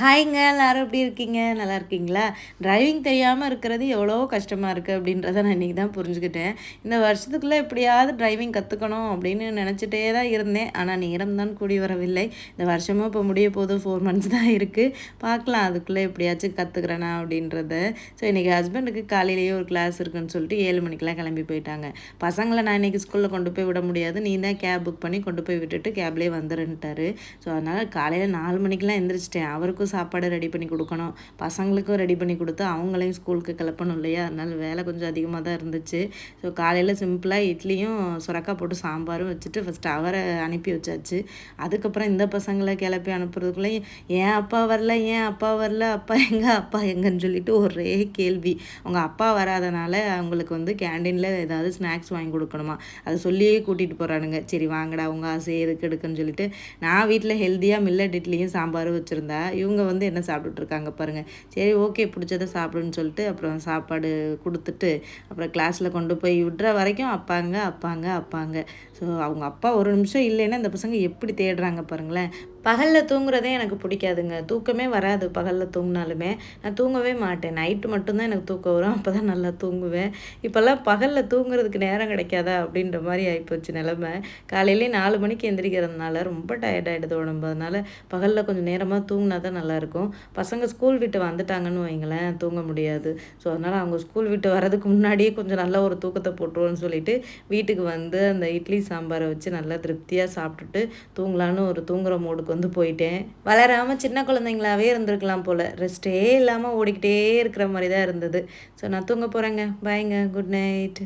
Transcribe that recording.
ஹாய்ங்க எல்லாரும் எப்படி இருக்கீங்க? நல்லா இருக்கீங்களா? டிரைவிங் தெரியாமல் இருக்கிறது எவ்வளோ கஷ்டமாக இருக்குது அப்படின்றத நான் இன்றைக்கி தான் புரிஞ்சுக்கிட்டேன். இந்த வருஷத்துக்குள்ளே எப்படியாவது டிரைவிங் கற்றுக்கணும் அப்படின்னு நினச்சிட்டே தான் இருந்தேன். ஆனால் நேரம் தான் கூடி வரவில்லை. இந்த வருஷமும் இப்போ முடிய போது 4 மந்த்ஸ் தான் இருக்குது. பார்க்கலாம் அதுக்குள்ளே எப்படியாச்சும் கற்றுக்கிறேனா அப்படின்றத. ஸோ இன்றைக்கி ஹஸ்பண்டுக்கு காலையிலேயே ஒரு கிளாஸ் இருக்குன்னு சொல்லிட்டு 7 மணிக்கெலாம் கிளம்பி போயிட்டாங்க. பசங்களை நான் இன்றைக்கி ஸ்கூலில் கொண்டு போய் விட முடியாது, நீ தான் கேப் புக் பண்ணி கொண்டு போய் விட்டுட்டு கேப்லேயே வந்துருன்ட்டாரு. ஸோ அதனால் காலையில் 4 மணிக்கெலாம் எந்திரிச்சிட்டேன். அவருக்கும் சாப்பாடு ரெடி பண்ணி கொடுக்கணும், பசங்களுக்கும் ரெடி பண்ணி கொடுத்து அவங்களையும் ஸ்கூலுக்கு கிளப்பணும் இல்லையா? அதனால் வேலை கொஞ்சம் அதிகமாக தான் இருந்துச்சு. ஸோ காலையில் சிம்பிளாக இட்லியும் சுரக்காய் போட்டு சாம்பாரும் வச்சுட்டு ஃபஸ்ட்டு அவரை அனுப்பி வச்சாச்சு. அதுக்கப்புறம் இந்த பசங்களை கிளப்பி அனுப்புறதுக்குள்ளே ஏன் அப்பா வரல, ஏன் அப்பா வரல, அப்பா எங்கே, அப்பா எங்கன்னு சொல்லிட்டு ஒரே கேள்வி. அவங்க அப்பா வராதனால அவங்களுக்கு வந்து கேண்டீனில் ஏதாவது ஸ்நாக்ஸ் வாங்கி கொடுக்கணுமா, அதை சொல்லியே கூட்டிகிட்டு போகிறானுங்க. சரி வாங்கடா உங்க ஆசை எதுக்கு எடுக்குன்னு சொல்லிட்டு நான் வீட்டில் ஹெல்த்தியாக மில்லட் இட்லியும் சாம்பாரும் வச்சுருந்தா இவங்க வந்து என்ன சாப்பிட்டுட்ருக்காங்க பாருங்கள். சரி ஓகே பிடிச்சதை சாப்பிடுன்னு சொல்லிட்டு அப்புறம் சாப்பாடு கொடுத்துட்டு அப்புறம் கிளாஸில் கொண்டு போய் விடுற வரைக்கும் அப்பாங்க அப்பாங்க அப்பாங்க. ஸோ அவங்க அப்பா ஒரு நிமிஷம் இல்லைன்னா இந்த பசங்க எப்படி தேடுறாங்க பாருங்களேன். பகலில் தூங்குறதே எனக்கு பிடிக்காதுங்க, தூக்கமே வராது. பகலில் தூங்கினாலுமே நான் தூங்கவே மாட்டேன். நைட்டு மட்டும்தான் எனக்கு தூக்கம் வரும், அப்போ தான் நல்லா தூங்குவேன். இப்போல்லாம் பகலில் தூங்குறதுக்கு நேரம் கிடைக்காதா அப்படின்ற மாதிரி ஆகிப்போச்சு நிலமை. காலையிலே 4 மணிக்கு எந்திரிக்கிறதுனால ரொம்ப டயர்டாகிடுது உடம்பு. அதனால் பகலில் கொஞ்சம் நேரமாக தூங்கினா தான் நல்லாயிருக்கும். பசங்க ஸ்கூல் விட்டு வந்துட்டாங்கன்னு வைங்களேன் தூங்க முடியாது. ஸோ அதனால் அவங்க ஸ்கூல் விட்டு வரதுக்கு முன்னாடியே கொஞ்சம் நல்ல ஒரு தூக்கத்தை போட்டுருவோன்னு சொல்லிட்டு வீட்டுக்கு வந்து அந்த இட்லி சாம்பாரை வச்சு நல்லா திருப்தியாக சாப்பிட்டுட்டு தூங்கலான்னு ஒரு தூங்குற மூடுக்கு வந்து போயிட்டேன். வளராமல் சின்ன குழந்தைங்களாவே இருந்திருக்கலாம் போல், ரெஸ்ட்டே இல்லாமல் ஓடிக்கிட்டே இருக்கிற மாதிரி தான் இருந்தது. ஸோ நான் தூங்க போகிறேங்க. பாய்ங்க, குட் நைட்.